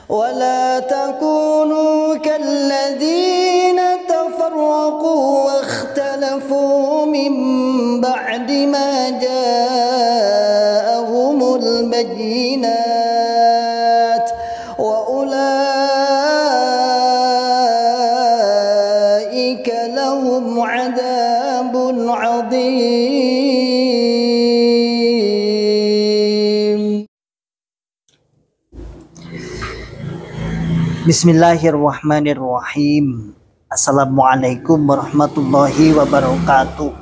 ولا تكونوا كالذين تفرقوا واختلفوا من بعد ما جاءهم البينات وأولئك لهم عذاب عظيم. Bismillahirrahmanirrahim. Assalamualaikum warahmatullahi wabarakatuh.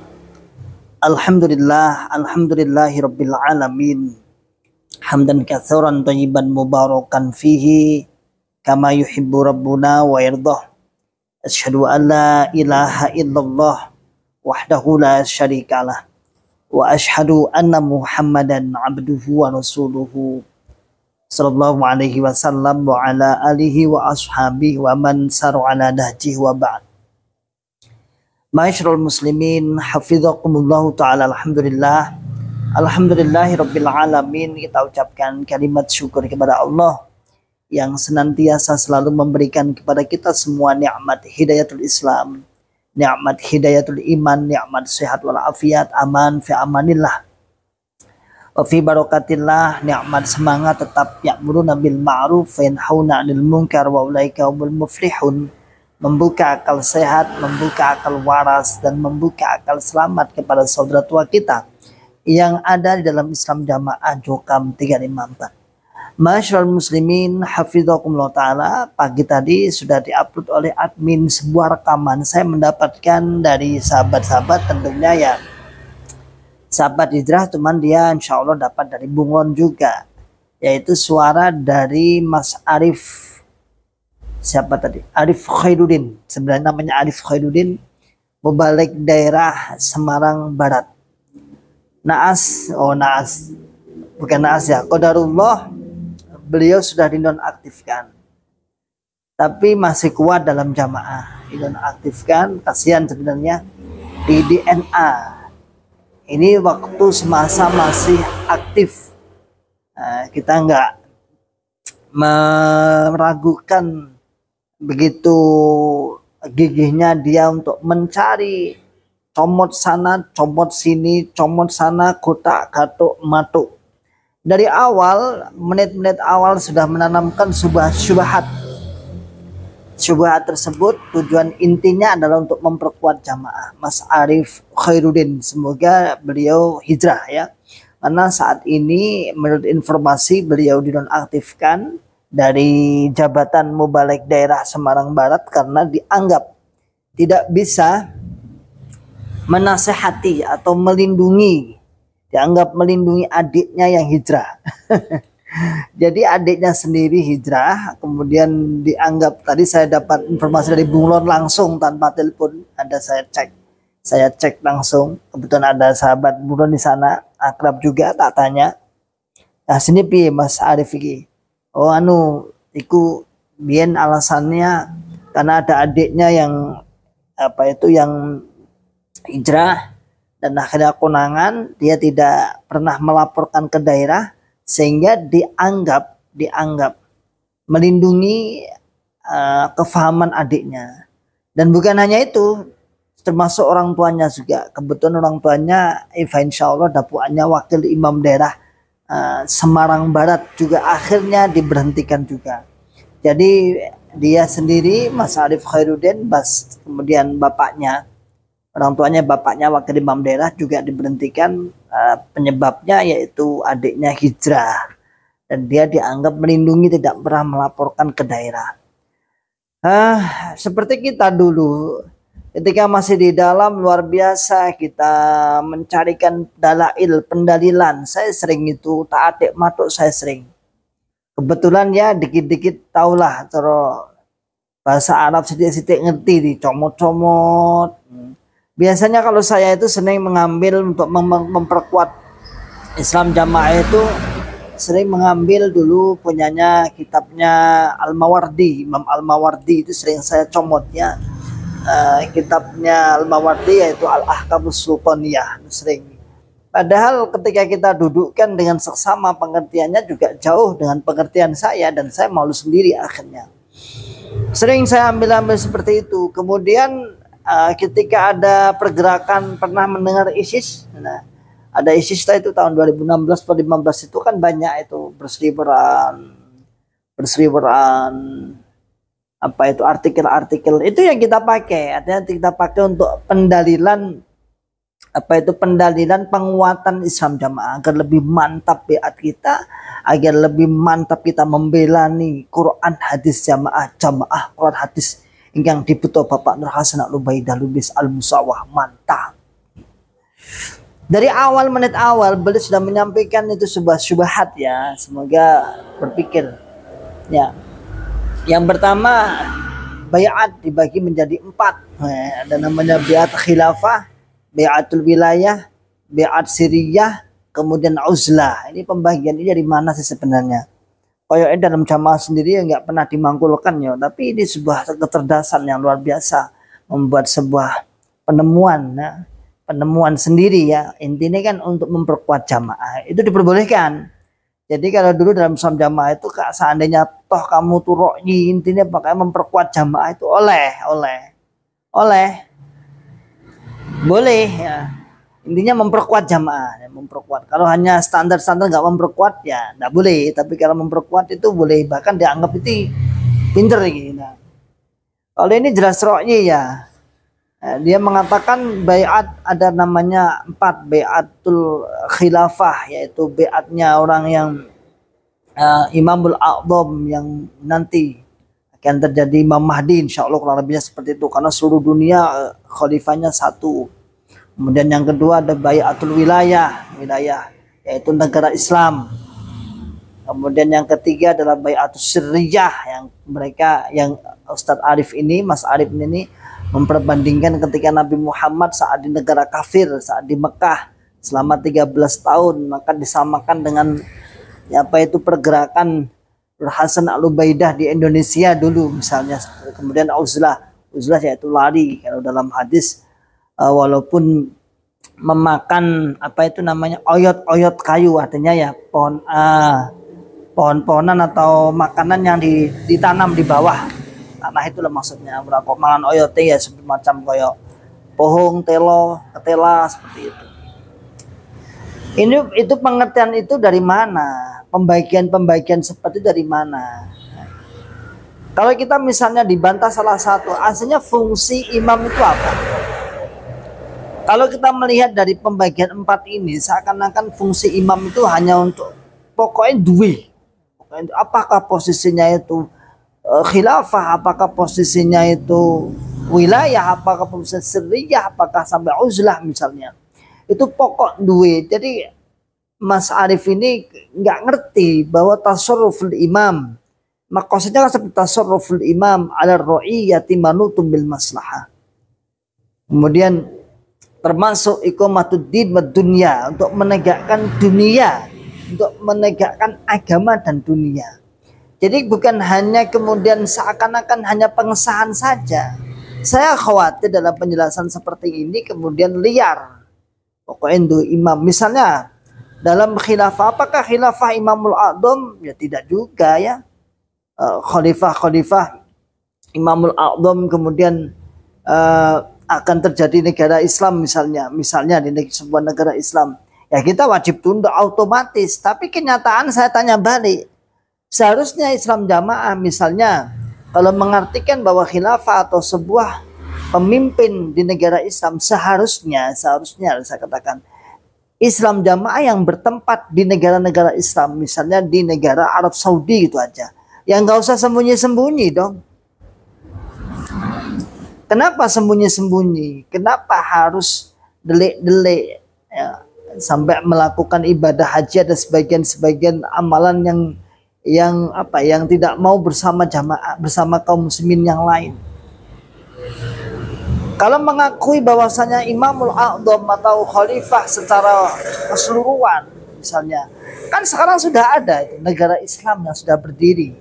Alhamdulillahirabbil alamin. Hamdan katsiran thayyiban mubarakan fihi kama yuhibbu rabbuna wa yardah. Asyhadu an la ilaha illallah wahdahu la syarikalah wa asyhadu anna Muhammadan abduhu wa rasuluhu sallallahu alaihi wasallam wa ala alihi wa ashabihi wa man saru ala nahjihi wa ba'd. Ma'asyiral muslimin, hafizakumullah ta'ala. Alhamdulillahi rabbil alamin. Kita ucapkan kalimat syukur kepada Allah yang senantiasa selalu memberikan kepada kita semua nikmat hidayatul Islam, nikmat hidayatul iman, nikmat sehat wal afiat, aman fi amanillah wa fi barakatillah, nikmat semangat tetap ya'muruna bil ma'ruf wa yanhauna 'anil munkar wa ulaika humul muflihun. Membuka akal sehat, membuka akal waras, dan membuka akal selamat kepada saudara tua kita yang ada di dalam Islam Jamaah Jokam 354. Masyaallah muslimin, hafizakumullah ta'ala. Pagi tadi sudah diupload oleh admin sebuah rekaman. Saya mendapatkan dari sahabat-sahabat, tentunya ya sahabat hijrah, cuman dia insya Allah dapat dari Bunglon juga, yaitu suara dari Mas Arif. Siapa tadi? Arif Khairuddin. Sebenarnya namanya Arif Khairuddin, mubalik daerah Semarang Barat. Naas, bukan Naas ya, qadarullah, beliau sudah dinonaktifkan, tapi masih kuat dalam jamaah. Dinonaktifkan, kasihan sebenarnya, di DNA. Ini waktu semasa masih aktif. Kita nggak meragukan begitu gigihnya dia untuk mencari comot sana, comot sini, comot sana, kotak, katuk, matuk. Dari awal, menit-menit awal sudah menanamkan syubhat. Syubhat tersebut tujuan intinya adalah untuk memperkuat jamaah. Mas Arif Khairuddin, semoga beliau hijrah ya. Karena saat ini menurut informasi beliau dinonaktifkan dari jabatan Mubalik daerah Semarang Barat karena dianggap tidak bisa menasehati atau melindungi, dianggap melindungi adiknya yang hijrah. Jadi adiknya sendiri hijrah, kemudian dianggap, tadi saya dapat informasi dari Bunglon langsung tanpa telepon, ada saya cek langsung, kebetulan ada sahabat Bunglon di sana, akrab juga, tak tanya, nah sini piye Mas Arif iki? Oh iku biyen alasannya karena ada adiknya yang yang hijrah dan akhirnya konangan, dia tidak pernah melaporkan ke daerah sehingga dianggap melindungi kefahaman adiknya. Dan bukan hanya itu, termasuk orang tuanya juga. Kebetulan orang tuanya insya Allah dapuannya wakil imam daerah Semarang Barat juga akhirnya diberhentikan juga. Jadi dia sendiri, Mas Arif Khairuddin, kemudian bapaknya, orang tuanya bapaknya wakil imam daerah juga diberhentikan. Penyebabnya yaitu adiknya hijrah dan dia dianggap melindungi, tidak pernah melaporkan ke daerah. Seperti kita dulu ketika masih di dalam, luar biasa kita mencarikan dalail, pendalilan. Saya sering itu, ta'atik matuk saya sering. Kebetulan ya dikit-dikit tahulah cara bahasa Arab, sedikit-sedikit ngerti, dicomot-comot. Biasanya kalau saya itu sering mengambil untuk memperkuat Islam Jamaah itu, sering mengambil dulu punyanya kitabnya Al-Mawardi, Imam Al-Mawardi itu sering saya comot ya. Kitabnya Al-Mawardi yaitu Al-Ahkamus Sultaniyah, sering Padahal ketika kita dudukkan dengan seksama, pengertiannya juga jauh dengan pengertian saya, dan saya malu sendiri akhirnya. Sering saya ambil seperti itu. Kemudian ketika ada pergerakan, pernah mendengar ISIS. Nah, ada ISIS itu tahun 2016 atau 2015 itu kan banyak itu berseliweran apa itu artikel-artikel itu yang kita pakai. Artinya kita pakai untuk pendalilan penguatan Islam Jamaah agar lebih mantap beat kita, agar lebih mantap kita membela nih Quran hadis jamaah Quran hadis yang dibutuh Bapak Nur Hasan Al-Ubaidah Lubis Al-Musawah. Mantap. Dari menit awal beliau sudah menyampaikan itu sebuah syubhat ya. Semoga berpikir ya. Yang pertama, bayat dibagi menjadi 4. Ada namanya bayat khilafah, Bai'atul wilayah, Bai'at siriyah, kemudian uzlah. Ini pembagian ini dari mana sih sebenarnya? Kayaknya dalam jamaah sendiri nggak pernah dimangkulkan ya. Tapi ini sebuah kecerdasan yang luar biasa, membuat sebuah penemuan ya. Penemuan sendiri ya. Intinya kan untuk memperkuat jamaah. Itu diperbolehkan. Jadi kalau dulu dalam Islam jamaah itu seandainya toh kamu turoknya, intinya pakai memperkuat jamaah itu boleh ya, intinya memperkuat jamaah ya, memperkuat. Kalau hanya standar nggak memperkuat ya nggak boleh, tapi kalau memperkuat itu boleh, bahkan dianggap itu pinter gitu. Nah, kalau ini jelas roknya ya, dia mengatakan bayat ada namanya 4, bayatul khilafah, yaitu bayatnya orang yang Imamul A'dham yang nanti akan terjadi Imam Mahdi, insya Allah kurang lebihnya seperti itu, karena seluruh dunia khalifahnya satu. Kemudian yang kedua ada bayatul wilayah, yaitu negara Islam. Kemudian yang ketiga adalah bayatul sirriyah, yang Ustadz Arif ini, Mas Arif ini memperbandingkan ketika Nabi Muhammad saat di negara kafir, saat di Mekah selama 13 tahun, maka disamakan dengan pergerakan Hasan Al-Ubaidah di Indonesia dulu misalnya. Kemudian uzlah yaitu lari kalau dalam hadis, walaupun memakan oyot kayu, artinya ya pohon-pohonan atau makanan yang ditanam di bawah tanah, itulah maksudnya. Berapa mangan oyot ya semacam koyok pohong, telo, ketela seperti itu. Itu pengertian itu dari mana? Pembagian seperti dari mana? Kalau kita misalnya dibantah salah satu, aslinya fungsi imam itu apa? Kalau kita melihat dari pembagian 4 ini, seakan-akan fungsi imam itu hanya untuk pokoknya apakah posisinya itu khilafah, apakah posisinya itu wilayah, apakah posisinya sirriyah, apakah sampai uzlah misalnya. Itu pokok duit. Jadi Mas Arif ini nggak ngerti bahwa tasarruful imam, maksudnya kan seperti tasarruful imam ala ra'iyyati manutum bil maslahah. Kemudian termasuk iqamatuddin wad dunya, untuk menegakkan dunia, untuk menegakkan agama dan dunia. Jadi bukan hanya kemudian seakan-akan hanya pengesahan saja. Saya khawatir dalam penjelasan seperti ini kemudian liar. Pokoknya itu imam. Misalnya dalam khilafah, apakah khilafah Imamul A'dham? Ya tidak juga ya. Khalifah Imamul A'dham kemudian akan terjadi negara Islam misalnya di sebuah negara Islam, ya kita wajib tunduk otomatis. Tapi kenyataan saya tanya balik, seharusnya Islam Jamaah misalnya kalau mengartikan bahwa khilafah atau sebuah pemimpin di negara Islam, seharusnya saya katakan Islam Jamaah yang bertempat di negara-negara Islam, misalnya di negara Arab Saudi gitu aja, yang nggak usah sembunyi-sembunyi dong. Kenapa sembunyi-sembunyi? Kenapa harus delik-delik ya, sampai melakukan ibadah haji ada sebagian amalan yang tidak mau bersama jamaah, bersama kaum muslimin yang lain. Kalau mengakui bahwasanya Imamul A'dham atau khalifah secara keseluruhan misalnya, kan sekarang sudah ada itu negara Islam yang sudah berdiri.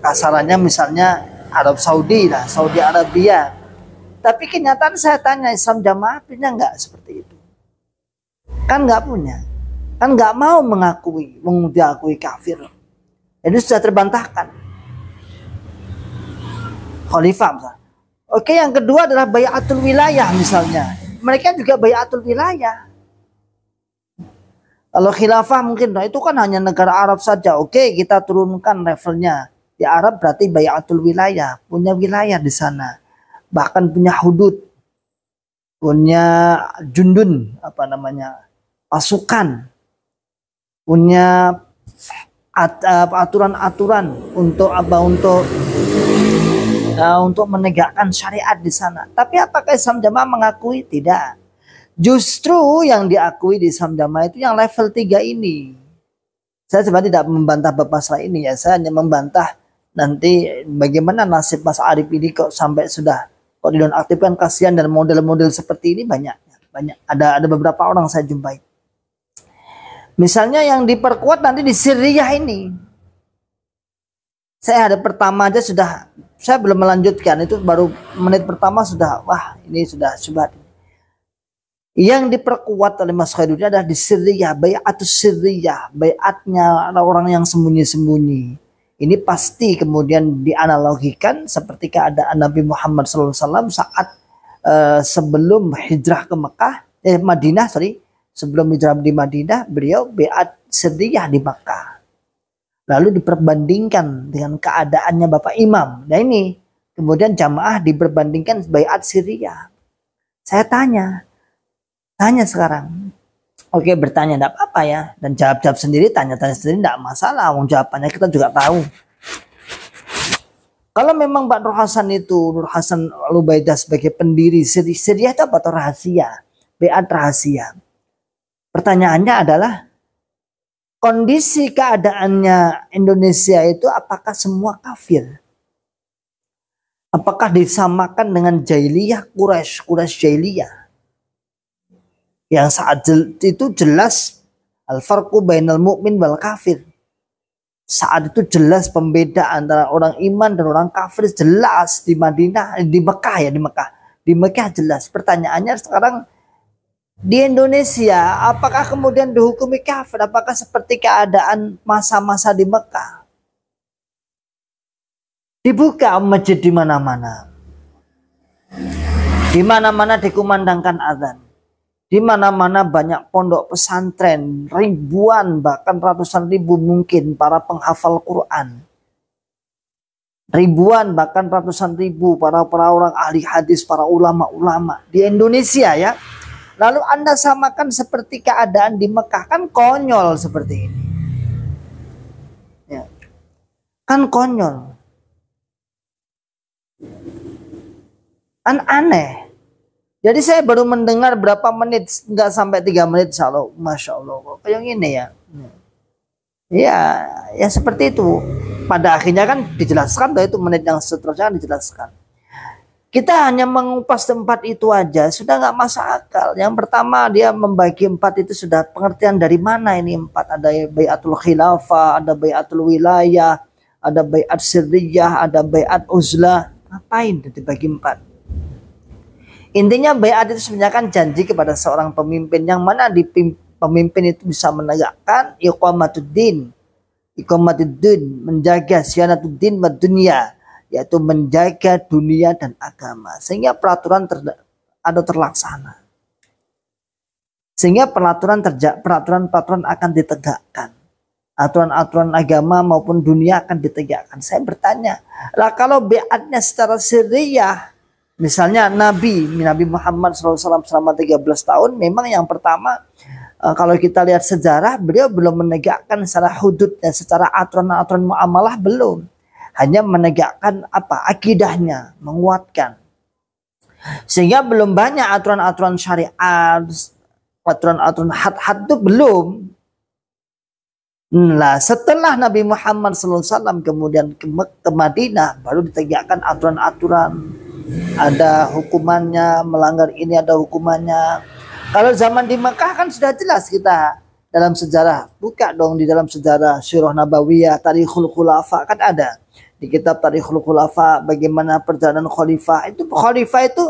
Kasarannya misalnya Arab Saudi lah, Saudi Arabia. Tapi kenyataan saya tanya, Islam Jamaah punya nggak seperti itu? Kan nggak punya. Kan nggak mau diakui kafir. Jadi sudah terbantahkan. Khalifah misalnya. Oke, yang kedua adalah bai'atul wilayah misalnya. Mereka juga bai'atul wilayah. Kalau khilafah mungkin, nah itu kan hanya negara Arab saja. Oke, kita turunkan levelnya. Di Arab berarti bai'atul wilayah, punya wilayah di sana. Bahkan punya hudud, punya jundun, pasukan, punya aturan-aturan untuk menegakkan syariat di sana. Tapi apakah Islam Jamaah mengakui? Tidak. Justru yang diakui di Islam Jamaah itu yang level 3 ini. Saya sebenarnya tidak membantah Bapak masalah ini ya. Saya hanya membantah nanti bagaimana nasib Mas Arif ini kok sampai sudah kok dinonaktifkan, kasihan, dan model-model seperti ini banyak. Ada beberapa orang saya jumpai. Misalnya yang diperkuat nanti di Syria ini. Saya ada pertama aja sudah, saya belum melanjutkan, itu baru menit pertama sudah, wah ini sudah syubhat. Yang diperkuat oleh Mas Khairudin adalah di Syria, bai'atus Syria, bai'atnya orang yang sembunyi-sembunyi. Ini pasti kemudian dianalogikan seperti keadaan Nabi Muhammad SAW saat sebelum hijrah ke Madinah, sebelum hijrah di Madinah, beliau bai'at Syria di Makkah. Lalu diperbandingkan dengan keadaannya Bapak Imam. Nah ini kemudian jamaah diperbandingkan bai'at Syria. Saya tanya sekarang. Oke, bertanya tidak apa-apa ya. Dan jawab sendiri, tanya-tanya sendiri tidak masalah. Jawabannya kita juga tahu. Kalau memang Pak Nur Hasan Al-Ubaidah sebagai pendiri Syria itu apa? Atau rahasia? Bai'at rahasia. Pertanyaannya adalah, kondisi keadaannya Indonesia itu apakah semua kafir? Apakah disamakan dengan jahiliyah Quraisy jahiliyah? Yang saat itu jelas al-farqu bainal mu'min wal kafir. Saat itu jelas pembeda antara orang iman dan orang kafir, jelas di Mekah jelas. Pertanyaannya sekarang di Indonesia, apakah kemudian dihukumi kafir? Apakah seperti keadaan masa-masa di Mekah? Dibuka masjid di mana-mana. Di mana-mana dikumandangkan azan. Di mana-mana banyak pondok pesantren, ribuan bahkan ratusan ribu mungkin para penghafal Quran. Ribuan bahkan ratusan ribu para orang ahli hadis, para ulama-ulama di Indonesia ya. Lalu Anda samakan seperti keadaan di Mekah, kan konyol seperti ini. Ya. Kan konyol. Kan aneh. Jadi saya baru mendengar berapa menit, nggak sampai 3 menit, insya Allah, Masya Allah, kayak gini ya. Ya seperti itu. Pada akhirnya kan dijelaskan, bahwa itu menit yang seterusnya dijelaskan. Kita hanya mengupas tempat itu aja, sudah nggak masuk akal. Yang pertama dia membagi 4 itu sudah pengertian dari mana ini 4. Ada bai'atul khilafah, ada bai'atul wilayah, ada bai'at sirriyah, ada bai'at uzlah. Ngapain dibagi 4? Intinya bai'at itu sebenarnya kan janji kepada seorang pemimpin, yang mana pemimpin itu bisa menegakkan iqamatuddin, menjaga syianatuddin wa dunya, yaitu menjaga dunia dan agama, sehingga peraturan terlaksana, sehingga peraturan akan ditegakkan, aturan-aturan agama maupun dunia akan ditegakkan. Saya bertanya, lah kalau bai'atnya secara sirriyah, misalnya Nabi Muhammad SAW selama 13 tahun, memang yang pertama kalau kita lihat sejarah, beliau belum menegakkan secara hududnya, secara aturan-aturan muamalah belum. Hanya menegakkan akidahnya, menguatkan. Sehingga belum banyak aturan-aturan syariat, aturan-aturan had-had itu belum. Nah, setelah Nabi Muhammad SAW kemudian ke Madinah, baru ditegakkan aturan-aturan. Ada hukumannya, melanggar ini ada hukumannya. Kalau zaman di Mekah kan sudah jelas, kita dalam sejarah, buka dong di dalam sejarah Sirah Nabawiyah, Tarikhul Khulafa, kan ada di kitab Tarikhul Khulafa bagaimana perjalanan khalifah itu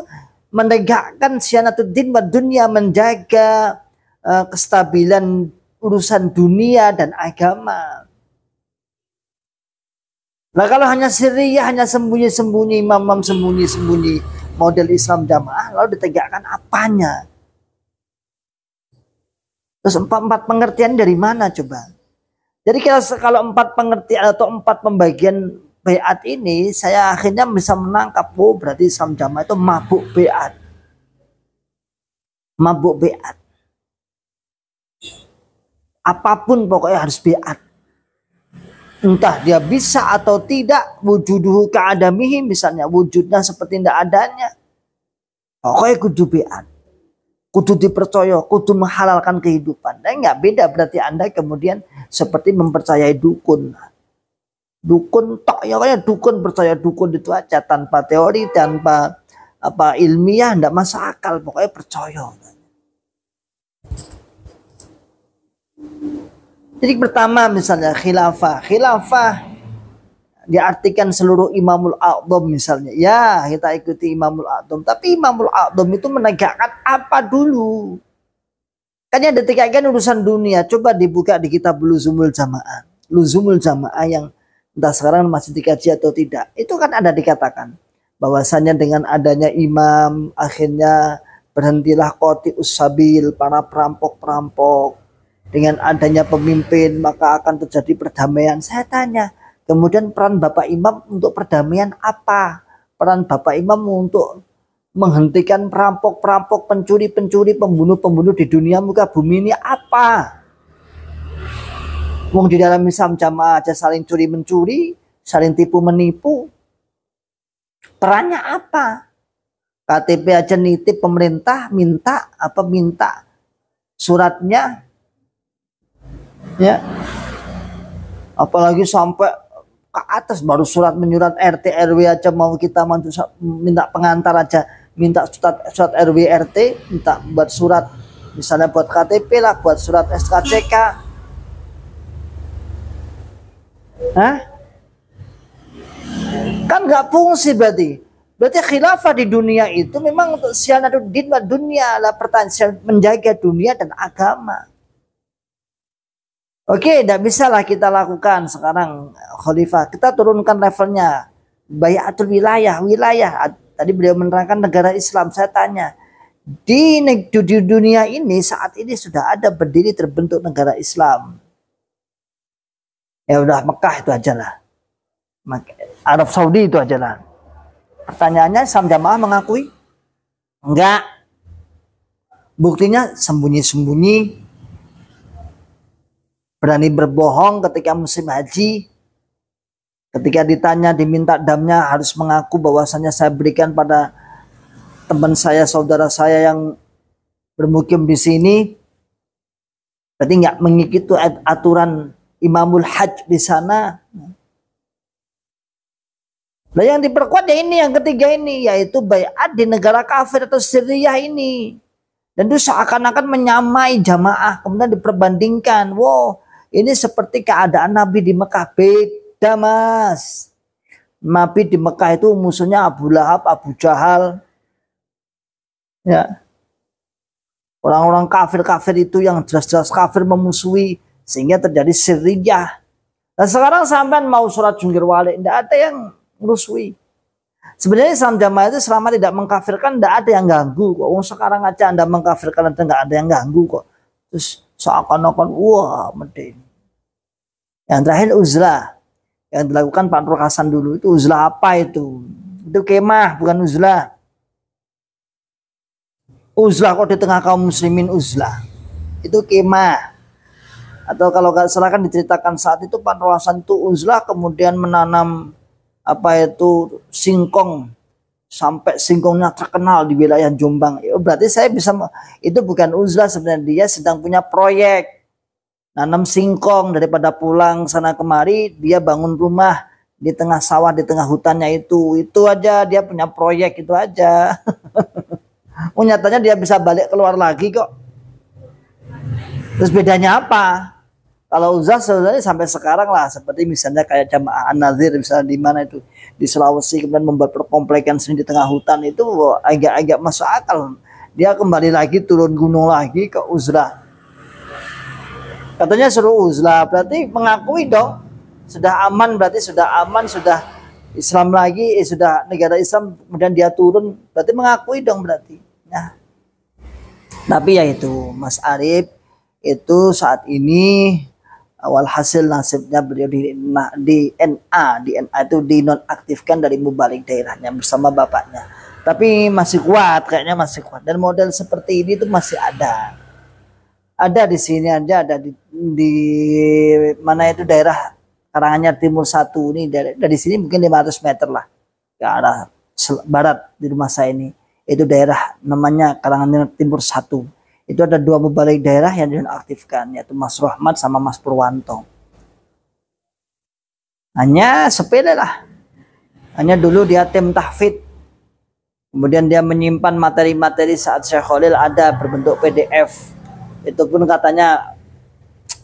menegakkan syianatuddin wa dunya, menjaga kestabilan urusan dunia dan agama. Nah kalau hanya sirriyah, hanya sembunyi-sembunyi, imam sembunyi-sembunyi model Islam jamaah, lalu ditegakkan apanya? Terus empat pengertian dari mana coba? Jadi kalau empat pengertian atau empat pembagian baiat ini, saya akhirnya bisa menangkap, oh berarti Islam jamaah itu mabuk baiat. Mabuk baiat. Apapun pokoknya harus baiat. Entah dia bisa atau tidak, wujuduhu ka'adamihi, misalnya wujudnya seperti tidak adanya. Pokoknya kudu baiat. Kudu dipercaya, kudu menghalalkan kehidupan. Nah, nggak beda berarti Anda kemudian seperti mempercayai dukun. Dukun tok ya, kayak dukun, percaya dukun itu aja tanpa teori, tanpa ilmiah, nggak masuk akal, pokoknya percaya. Jadi pertama misalnya khilafah diartikan seluruh Imamul A'dham misalnya. Ya, kita ikuti Imamul A'dham. Tapi Imamul A'dham itu menegakkan apa dulu? Kan yang ditegakkan urusan dunia. Coba dibuka di kitab Luzumul Jamaah. Luzumul Jamaah yang entah sekarang masih dikaji atau tidak. Itu kan ada dikatakan bahwasanya dengan adanya imam akhirnya berhentilah qati'us sabil, para perampok-perampok. Dengan adanya pemimpin maka akan terjadi perdamaian. Saya tanya, kemudian peran Bapak Imam untuk perdamaian apa? Peran Bapak Imam untuk menghentikan perampok-perampok, pencuri-pencuri, pembunuh-pembunuh di dunia muka bumi ini apa? Wong di dalam Islam jamaah aja saling curi-mencuri, saling tipu-menipu. Perannya apa? KTP aja nitip pemerintah, minta suratnya. Ya, apalagi sampai ke atas baru surat menyurat RT RW aja, mau kita minta pengantar aja, minta surat RW RT, minta buat surat misalnya buat KTP lah, buat surat SKCK. Hah? Kan nggak fungsi berarti. Berarti khilafah di dunia itu memang untuk sianaduddin wa dunia lah, pertahanan menjaga dunia dan agama. Oke, tidak bisa lah kita lakukan sekarang khalifah. Kita turunkan levelnya. Baiatul wilayah. Tadi beliau menerangkan negara Islam. Saya tanya, di dunia ini saat ini sudah ada berdiri terbentuk negara Islam. Ya udah Mekah itu aja lah. Arab Saudi itu aja lah. Pertanyaannya, Islam jamaah mengakui? Enggak. Buktinya sembunyi-sembunyi. Berani berbohong ketika musim haji. Ketika ditanya, diminta damnya, harus mengaku bahwasanya saya berikan pada teman saya, saudara saya yang bermukim di sini. Berarti nggak mengikuti aturan Imamul Hajj di sana. Nah yang diperkuat ya ini, yang ketiga ini, yaitu baiat di negara kafir atau Syria ini. Dan itu seakan-akan menyamai jamaah, kemudian diperbandingkan. Wow, ini seperti keadaan Nabi di Mekah. Beda mas. Nabi di Mekah itu musuhnya Abu Lahab, Abu Jahal. Ya. Orang-orang kafir-kafir itu yang jelas-jelas kafir memusuhi. Sehingga terjadi Syria. Nah sekarang sampean mau surat jungkir balik, tidak ada yang merusuhi. Sebenarnya Islam jamaah itu selama tidak mengkafirkan, tidak ada yang ganggu kok. Sekarang aja Anda mengkafirkan, tidak ada yang ganggu kok. Terus seakan-akan wah medeni. Yang terakhir uzlah, yang dilakukan Pak Nur Hasan dulu itu uzlah apa itu? Itu kemah, bukan uzlah. Uzlah kok di tengah kaum muslimin uzlah. Itu kemah. Atau kalau nggak salah kan diceritakan saat itu Pak Nur Hasan itu uzlah kemudian menanam singkong sampai singkongnya terkenal di wilayah Jombang. Berarti saya bisa, itu bukan uzlah sebenarnya, dia sedang punya proyek nanam singkong, daripada pulang sana kemari dia bangun rumah di tengah sawah, di tengah hutannya itu aja dia punya proyek, itu aja. Nyatanya dia bisa balik keluar lagi kok. Terus bedanya apa? Kalau uzlah sebenarnya sampai sekarang lah, seperti misalnya kayak jamaah An-Nazir misalnya di mana itu di Sulawesi, kemudian membuat perkomplakan sendiri di tengah hutan, itu agak-agak masuk akal. Dia kembali lagi turun gunung lagi ke uzlah. Katanya suruh uzlah, berarti mengakui dong. Sudah aman, berarti sudah aman, sudah Islam lagi, sudah negara Islam, kemudian dia turun, berarti mengakui dong berarti. Nah, tapi ya itu Mas Arif itu saat ini awal hasil nasibnya beliau di NA itu dinonaktifkan dari mubalik daerahnya bersama bapaknya. Tapi masih kuat, kayaknya masih kuat. Dan model seperti ini tuh masih ada. Ada di sini aja, ada di mana itu daerah Karanganyar Timur 1 ini dari sini mungkin 500 meter lah ke arah barat di rumah saya ini. Itu daerah namanya Karanganyar Timur 1. Itu ada 2 mubalik daerah yang dinonaktifkan, yaitu Mas Rohmat sama Mas Purwanto. Hanya sepele lah. Hanya dulu dia tim tahfidz. Kemudian dia menyimpan materi-materi saat Syekh Khalil ada berbentuk PDF. Itu pun katanya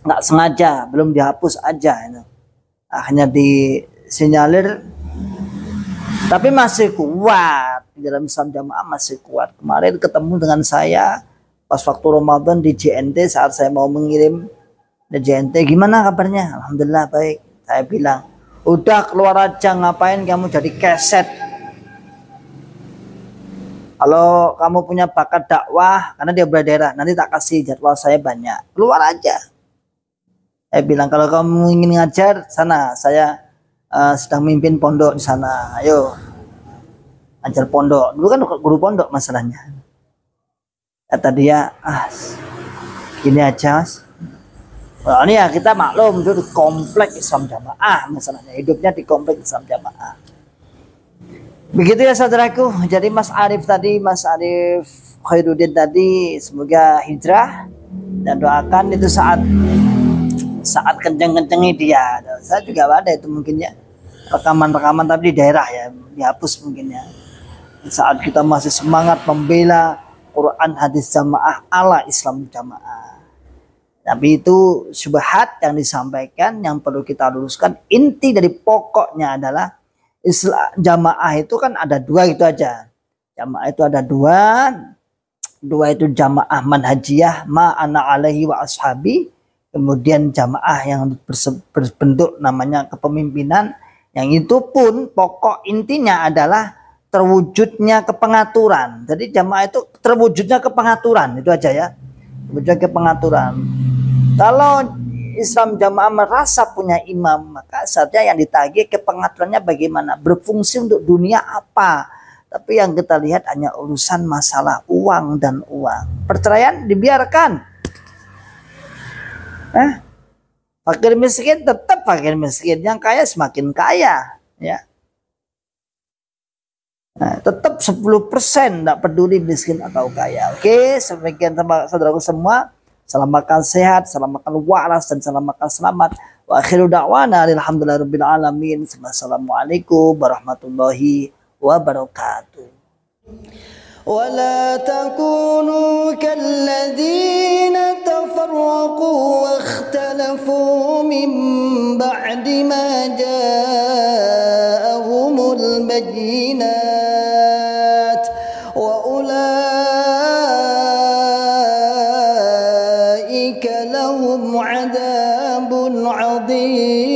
nggak sengaja, belum dihapus aja. Akhirnya disinyalir, tapi masih kuat di dalam Islam Jamaah, masih kuat. Kemarin ketemu dengan saya pas waktu Ramadan di JNT saat saya mau mengirim di JNT, gimana kabarnya? Alhamdulillah baik. Saya bilang, udah keluar aja, ngapain kamu jadi keset? Kalau kamu punya bakat dakwah, karena dia berdaerah, nanti tak kasih jadwal saya banyak. Keluar aja. Saya bilang, kalau kamu ingin ngajar, sana. Saya sedang mimpin pondok di sana. Ayo, ajar pondok. Dulu kan guru pondok masalahnya. Kata dia, gini aja, Mas. Nah, ini ya kita maklum, itu di komplek Islam Jamaah masalahnya. Hidupnya di komplek Islam Jamaah. Begitu ya saudaraku. Jadi Mas Arif Khairuddin tadi semoga hijrah, dan doakan itu saat kenceng-kencengnya dia. Saya juga ada itu mungkin ya rekaman-rekaman tapi di daerah ya, dihapus mungkin ya. Saat kita masih semangat membela Quran hadis jamaah ala Islam jamaah. Tapi itu syubhat yang disampaikan yang perlu kita luruskan. Inti dari pokoknya adalah Islam jamaah itu kan ada 2 itu aja. Jamaah itu ada 2 itu jamaah manhajiyah ma ana alaihi wa ashabi. Kemudian jamaah yang berbentuk namanya kepemimpinan, yang itu pun pokok intinya adalah terwujudnya kepengaturan. Jadi jamaah itu terwujudnya kepengaturan, itu aja ya. Terwujudnya kepengaturan. Kalau Islam jamaah merasa punya imam, maka saja yang ditagih kepengaturannya bagaimana, berfungsi untuk dunia apa. Tapi yang kita lihat hanya urusan masalah uang dan uang. Perceraian dibiarkan. Fakir miskin tetap fakir miskin, yang kaya semakin kaya ya. Nah, tetap 10%, tidak peduli miskin atau kaya. Oke, sebagian saudaraku semua, salam makan sehat, salam makan waras, dan salam makan selamat. Wa akhiru da'wana alhamdulillahirabbil alamin. Assalamualaikum warahmatullahi wabarakatuh. ولا تكونوا كالذين تفرقوا واختلفوا من بعد ما جاءهم البينات وأولئك لهم عذاب عظيم.